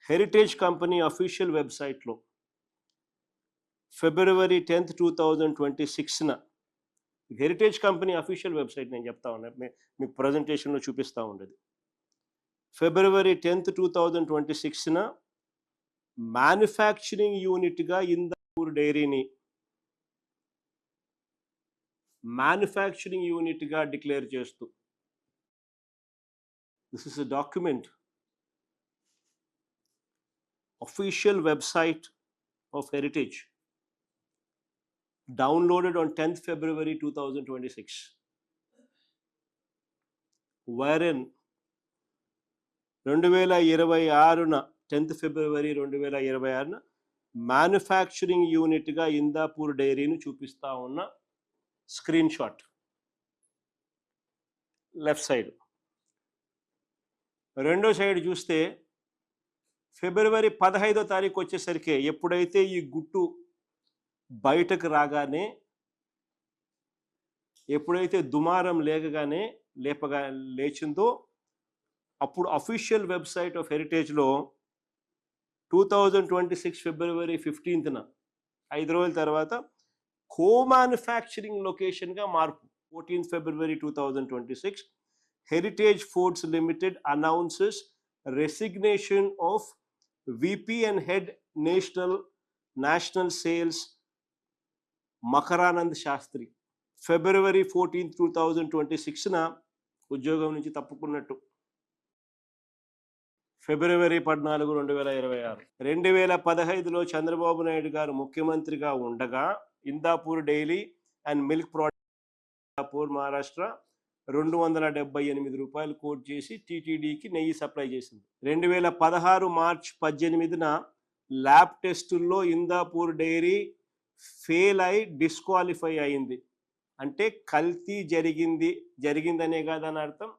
Heritage company official వెబ్సైట్లో February 10th 2026న heritage company official website నేను చెప్తా ఉన్నా, మీకు ప్రజెంటేషన్లో చూపిస్తూ ఉండేది. ఫిబ్రవరి 10th 2026న మ్యానుఫ్యాక్చరింగ్ యూనిట్గా ఇందాపూర్ డైరీని మ్యానుఫ్యాక్చరింగ్ యూనిట్గా డిక్లేర్ చేస్తూ, this is a document, official website of Heritage, downloaded on 10th February 2026, wherein 2026న 10th February 2026న మ్యానుఫ్యాక్చరింగ్ యూనిట్గా ఇందాపూర్ డైరీని చూపిస్తా ఉన్న స్క్రీన్ షాట్ లెఫ్ట్ సైడ్. రెండో సైడ్ చూస్తే ఫిబ్రవరి 15వ తారీఖు వచ్చేసరికి ఎప్పుడైతే ఈ గుట్టు బయటకు రాగానే, ఎప్పుడైతే దుమారం లేచిందో అప్పుడు అఫీషియల్ వెబ్సైట్ ఆఫ్ హెరిటేజ్లో 2026 ఫిబ్రవరి 15న 5 రోజుల తర్వాత కో మ్యానుఫ్యాక్చరింగ్ లొకేషన్గా మార్పు. 14th February 2026 heritage foods limited announces resignation of VP and Head National Sales Makaranand Shastri. February 14th 2026న ఉద్యోగం నుంచి తప్పుకున్నట్టు. ఫిబ్రవరి 14 2026 2015లో చంద్రబాబు నాయుడు గారు ముఖ్యమంత్రిగా ఉండగా Indapur dairy and milk product Maharashtra 278 రూపాయలు కోట్ చేసి టీటీడీకి నెయ్యి సప్లై చేసింది. 2016 మార్చ్ 18న ల్యాబ్ టెస్టుల్లో ఇందాపూర్ డైరీ ఫెయిల్ అయి డిస్క్వాలిఫై అయింది. అంటే కల్తీ జరిగిందనే కాదని అర్థం.